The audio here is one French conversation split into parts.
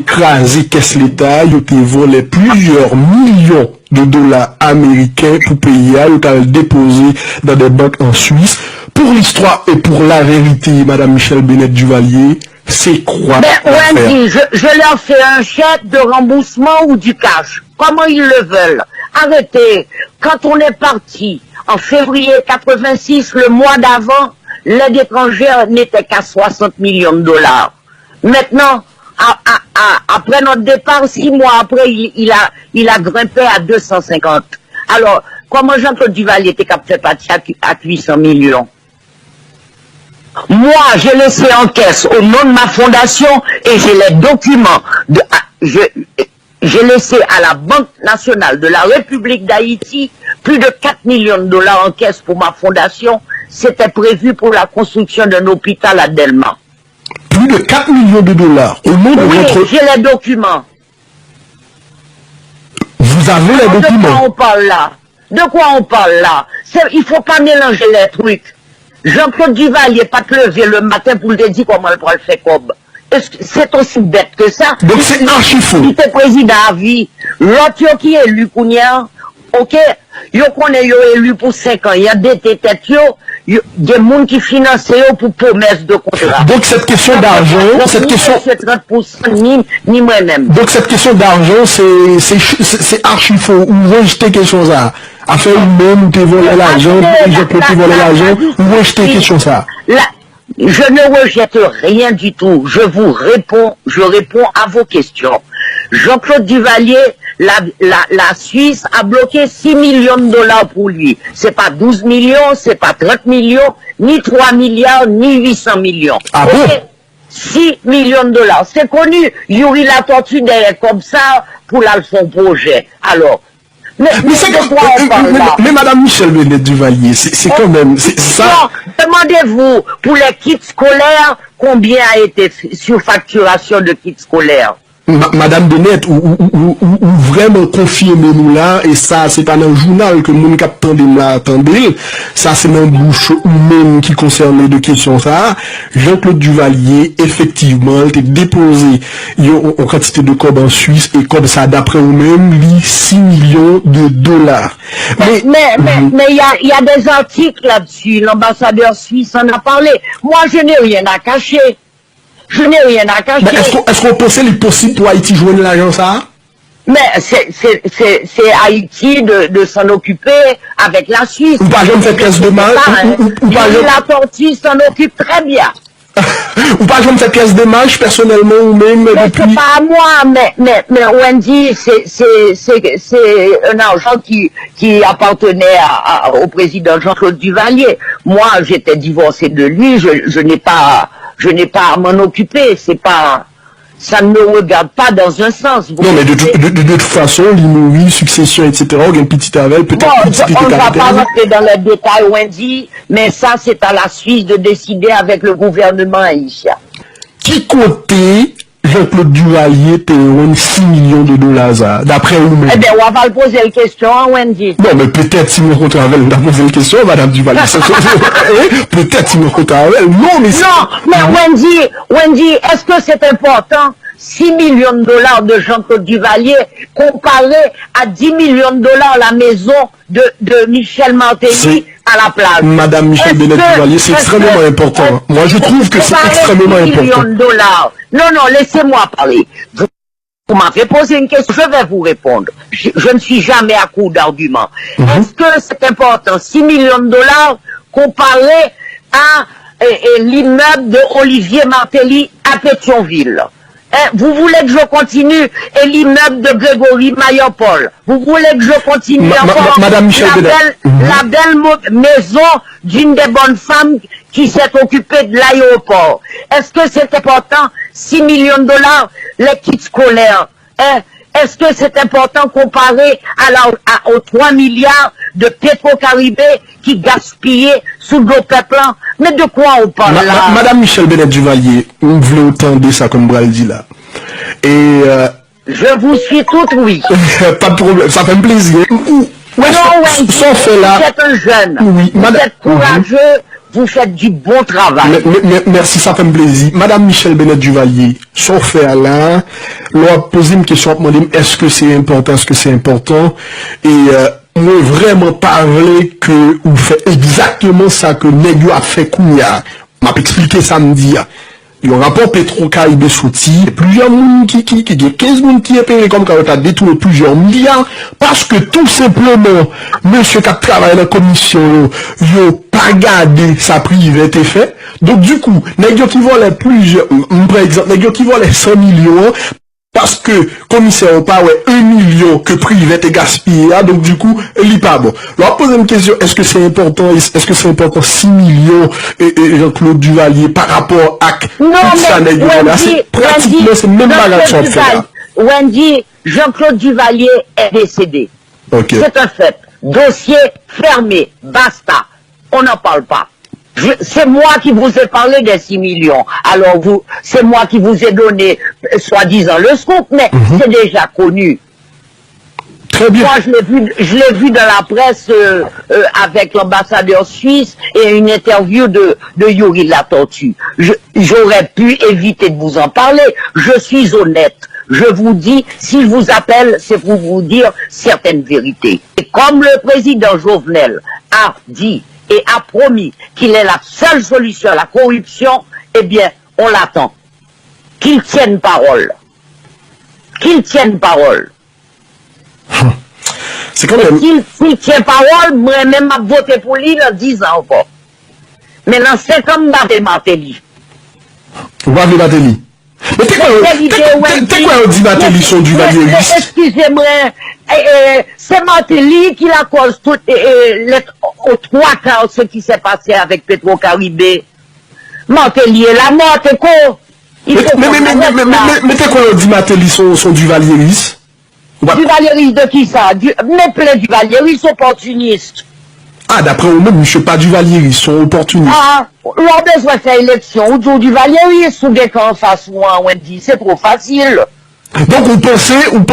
écrasé caisse l'État, il a volé plusieurs millions de dollars américains pour payer, il a déposé dans des banques en Suisse. Pour l'histoire et pour la vérité, Madame Michel Bennett Duvalier, c'est quoi? Wendy, je leur fais un chèque de remboursement ou du cash. Comment ils le veulent. Arrêtez. Quand on est parti en février 86, le mois d'avant, l'aide étrangère n'était qu'à 60 millions de dollars. Maintenant, après notre départ, 6 mois après, il a grimpé à 250. Alors, comment Jean-Claude Duvalier était capable de faire partie à 800 millions? Moi, j'ai laissé en caisse au nom de ma fondation et j'ai les documents. J'ai laissé à la Banque nationale de la République d'Haïti plus de 4 millions de dollars en caisse pour ma fondation. C'était prévu pour la construction d'un hôpital à Delma. Plus de 4 millions de dollars au nom de votre... Oui, j'ai les documents. Vous avez les documents? De quoi on parle là? De quoi on parle là? Il faut pas mélanger les trucs. Jean-Claude Duvalier pas te lever le matin pour te dire comment il prend le fait comme. C'est aussi bête que ça. Donc c'est archi faux. Il était président à vie. L'autre qui est élu, Kounia, ok, yo connaît yo élu pour 5 ans. Il y a des têtes, des gens qui financent pour promesses de contrat. Donc cette question d'argent, cette question... C'est 30%, ni moi-même. Donc cette question d'argent, c'est archi faux. Ou rejeter quelque chose là. À faire même ou te voler l'argent, je peux te voler l'argent, ou rejeter quelque chose ça. Je ne rejette rien du tout. Je réponds à vos questions. Jean-Claude Duvalier, la Suisse a bloqué 6 millions de dollars pour lui. C'est pas 12 millions, c'est pas 30 millions, ni 3 milliards, ni 800 millions. Ah bon? 6 millions de dollars. C'est connu. Yuri la tortue derrière comme ça pour son projet. Alors, mais Madame Michel Bennett Duvalier, c'est quand même, c'est ça. Demandez-vous, pour les kits scolaires, combien a été surfacturation de kits scolaires? Madame Bennett, ou vraiment confirmez-nous là, et ça, c'est pas dans le journal que mon cap attendez, ça c'est dans bouche ou même qui concerne les questions ça. Jean-Claude Duvalier, effectivement, il a déposé en quantité de cob en Suisse, et comme ça, d'après vous-même, lui, 6 millions de dollars. Mais il y a des articles là-dessus, l'ambassadeur suisse en a parlé. Moi, je n'ai rien à cacher. Je n'ai rien à cacher. Est-ce qu'on pensait les possible pour Haïti joindre l'agence ça? Mais c'est Haïti de s'en occuper avec la Suisse. Ou pas jamais fait pièce de mal. La tortue s'en occupe très bien. Ou pas jamais fait pièce de match personnellement ou même mais depuis... c'est pas à moi, mais Wendy, c'est un argent qui appartenait au président Jean-Claude Duvalier. Moi, j'étais divorcé de lui, je n'ai pas à m'en occuper, ça ne me regarde pas dans un sens. Non, mais de toute façon, l'immobilier, succession, etc., on a une petite avec, peut-être on ne va pas rentrer dans les détails, Wendy, mais ça, c'est à la Suisse de décider avec le gouvernement haïtien. Qui côté Jean-Claude Duvalier paye 6 millions de dollars, d'après vous-même? Eh bien, on va le poser la question, Wendy. Non, mais peut-être si vous rencontrez avec elle, on va poser la question, Madame Duvalier. Peut-être si vous rencontrez avec elle. Non, mais Wendy, est-ce que c'est important 6 millions de dollars de Jean-Claude Duvalier comparé à 10 millions de dollars la maison de Michel Martelly à la plage? Madame Michel Bennett Duvalier, c'est extrêmement important. Moi, je trouve que c'est extrêmement important. 10 millions de dollars. Non, laissez-moi parler. Vous m'avez posé une question, je vais vous répondre. Je ne suis jamais à court d'arguments. Est-ce que c'est important 6 millions de dollars comparé à l'immeuble de Olivier Martelly à Pétionville? Vous voulez que je continue et l'immeuble de Grégory Maillot-Paul? Vous voulez que je continue encore Madame Michel la belle maison d'une des bonnes femmes qui s'est occupée de l'aéroport? Est-ce que c'est important 6 millions de dollars les kits scolaires? Est-ce que c'est important comparé aux 3 milliards de Petro-Caribé qui gaspillaient sous nos peuples? Mais de quoi on parle là? Madame Michel Bennett Duvalier, vous voulez entendre ça comme Bral dit là. Et je vous suis toute oui. Pas de problème, ça fait un plaisir. Vous êtes un jeune. Oui, vous êtes courageux vous faites du bon travail. Merci, ça fait un plaisir. Madame Michel Bennett Duvalier, sauf faire là, on a posé une question, est-ce que c'est important, et moi vraiment parler que vous faites exactement ça que Negyo a fait Kounia. M'a expliqué samedi. Il y a un rapport Petro-Caraïbe sorti, plusieurs monde qui 15 monde qui est payé comme quand on a détourné plusieurs milliards, parce que tout simplement, monsieur qui a travaillé dans la commission, il n'a pas gardé sa privé été fait. Donc du coup, Negyo qui vole plusieurs, par exemple, Negyo qui vole 100 millions, parce que commissaire n'a pas 1 million que privé est gaspillé, donc du coup, il n'est pas bon. Alors, poser une question, est-ce que c'est important 6 millions Jean-Claude Duvalier par rapport à non, mais c'est pratiquement, c'est même pas l'action de faire. Wendy, Jean-Claude Duvalier est décédé. Okay. C'est un fait. Dossier fermé. Basta. On n'en parle pas. C'est moi qui vous ai parlé des 6 millions. Alors c'est moi qui vous ai donné, soi-disant, le scoop, mais c'est déjà connu. Très bien. Moi, je l'ai vu dans la presse avec l'ambassadeur suisse et une interview de Yuri Latortue. J'aurais pu éviter de vous en parler. Je suis honnête. Je vous dis, si je vous appelle, c'est pour vous dire certaines vérités. Et comme le président Jovenel a dit et a promis qu'il est la seule solution à la corruption, eh bien, on l'attend. Qu'il tienne parole. Qu'il tienne parole. C'est quand même... S'il tient parole, moi-même, je voté pour lui dans 10 ans encore. Maintenant, c'est comme Martelly. Vous parlez de Martelly. Mais t'es quoi on dit Martelly son duvalieriste? Excusez-moi, c'est Martelly qui la cause tout, aux 3 quarts ce qui s'est passé avec Petro-Caraïbe. Martelly est la mort, t'es quoi? Mais t'es quoi on dit Martelly son duvalieriste? Duvalieriste de qui ça? Mais plein duvalieriste opportuniste. Ah, d'après vous-même, monsieur pas Duvalier, ils sont opportunistes. Ah, on a besoin de faire élection, ou du Duvalier, ou bien qu'en face, moi, on dit, c'est trop facile. Donc, vous pensez, je dis...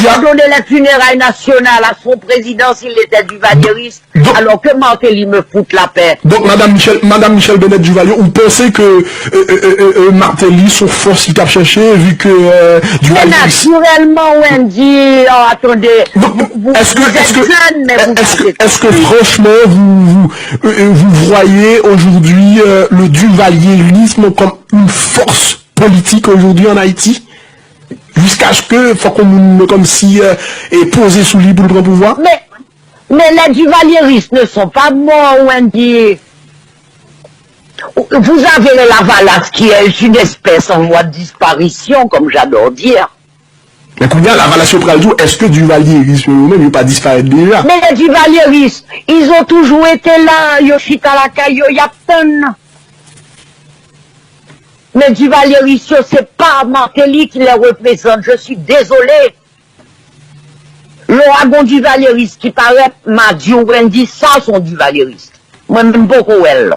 Il a donné la funérailles nationale à son président s'il était duvalieriste, alors que Martelly me fout la paix. Donc, Madame Michel Bennett Duvalier, vous pensez que Martelly, son force qu'il a cherché, vu que Duvalier... Naturellement, Wendy, oh, attendez, est-ce que franchement, vous voyez aujourd'hui le duvalierisme comme une force politique aujourd'hui en Haïti? Jusqu'à ce que, faut qu'on comme si, est posé sous lui pour le pouvoir. Mais les duvalieristes ne sont pas morts, Wendy. Vous avez le Lavalas qui est une espèce en voie de disparition, comme j'adore dire. Mais combien Lavalas au Praldo, est-ce que duvalieristes eux-mêmes n'ont pas disparu déjà? Mais les duvalieristes, ils ont toujours été là, Yoshita Lakayo, Yapton. Mais Duvalieriste, c'est pas Martelly qui les représente, je suis désolé. L'ouragan Duvalieriste qui paraît m'a dit ou dit ça sont Duvalieristes. Moi-même beaucoup elle.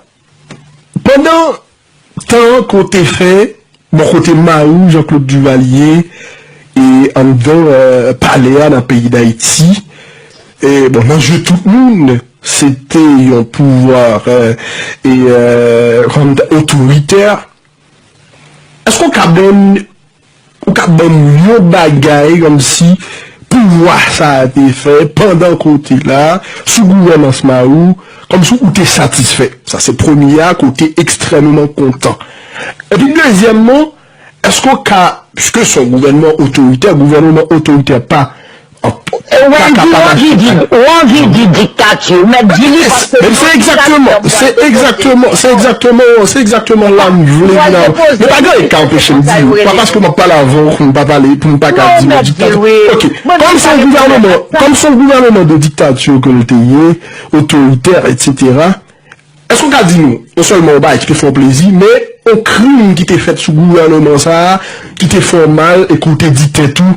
Pendant tant qu'on t'est fait, mon côté Mahou, Jean-Claude Duvalier, et en dedans Paléa dans le pays d'Haïti, et bon, l'enjeu tout le monde, c'était un pouvoir autoritaire. Est-ce qu'on a bon bagaille comme si pouvoir ça a été fait pendant côté là, sous gouvernance Mahou, comme si on était satisfait. Ça c'est premier côté extrêmement content. Et puis deuxièmement, est-ce qu'on a, puisque son gouvernement autoritaire pas envie de dictature, mais c'est exactement là où je voulais dire. Mais pas grave, quand empêcher de dire, pas parce que je ne parle avant, pour ne pas parler, pour ne pas dire dictature. Ok, comme son gouvernement de dictature que le pays, autoritaire, etc., est-ce qu'on a dit nous, non seulement qui te font plaisir, mais au crime qui t'est fait sous gouvernement ça, qui t'est fait mal et qui t'est dicté tout,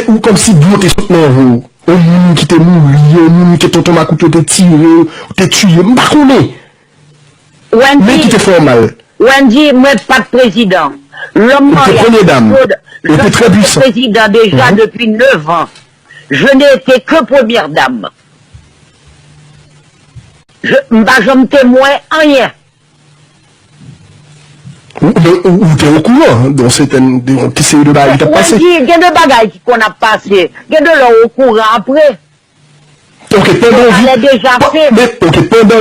ou comme si vous t'es sauté dans vous, au monde qui t'est mouru, au monde qui t'ont ma couteau, t'es tiré, t'es tué, mais qui t'est fait mal. Wendy, moi pas de président. L'homme t'es première dame. T'es très puissant. Président déjà depuis 9 ans. Je n'ai été que première dame. me témoin rien. Ou t'es au courant, donc c'est une série de bagailles qui t'a passé. Il y a des bagailles qu'on a passé, il y a de l'eau au courant après. Ok, pendant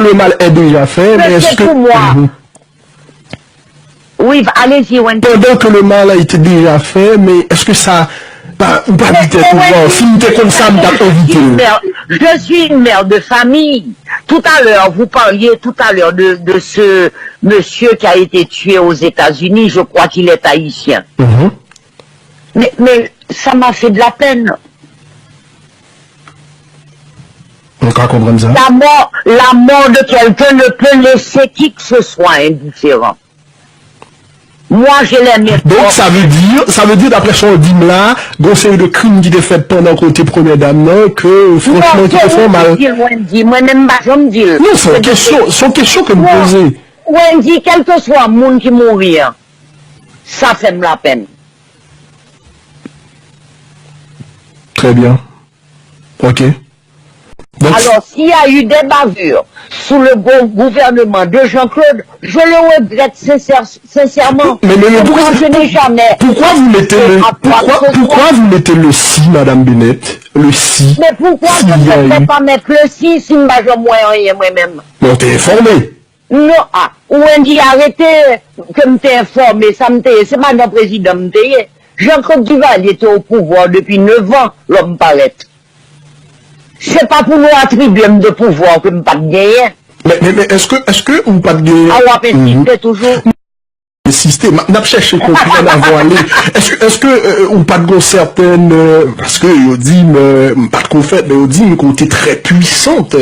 le mal est déjà fait, mais est-ce que... pour moi. Oui, allez-y, Wendy. Pendant que le mal a été déjà fait, mais est-ce que ça... ou pas du tout, si t'es comme ça, m't'a invité. Je suis une mère de famille. Tout à l'heure, vous parliez tout à l'heure de ce monsieur qui a été tué aux États-Unis. Je crois qu'il est haïtien. Mais ça m'a fait de la peine. On peut comprendre ça. La mort de quelqu'un ne peut laisser qui que ce soit indifférent. Moi, je l'aime. Donc, ça veut dire, d'après son dîme là, donc c'est de crimes qui étaient faits pendant qu'on était première dame, non, que, franchement, qui te font mal. Moi-même, je me dis. Non, c'est une question que me posez. Wendy, quel que soit le monde qui mourir, ça fait la peine. Très bien. Ok. Donc, alors, s'il y a eu des bavures sous le gouvernement de Jean-Claude, je le regrette sincèrement. Mais pourquoi, je n'ai jamais... Pourquoi vous mettez le si, Madame Bennett? Le si. Mais pourquoi je ne peux pas mettre le si je ne sais moi-même? Mais t'es informé. Non, Wendy, arrêtez que me t'ai informé, ça me t'est... C'est pas le président me t'est... Jean-Claude Duvalier était au pouvoir depuis 9 ans, l'homme paraît. C'est pas pour nous attribuer de pouvoir que nous pas de gagner. Mais est-ce que ou pas de gagner? Ah ouais, mais toujours. Système, n'a pas cherché qu'on puisse avoir aller. Est-ce que ou pas de certaines parce que on dit pas de fait, mais on dit qu'on était très puissante.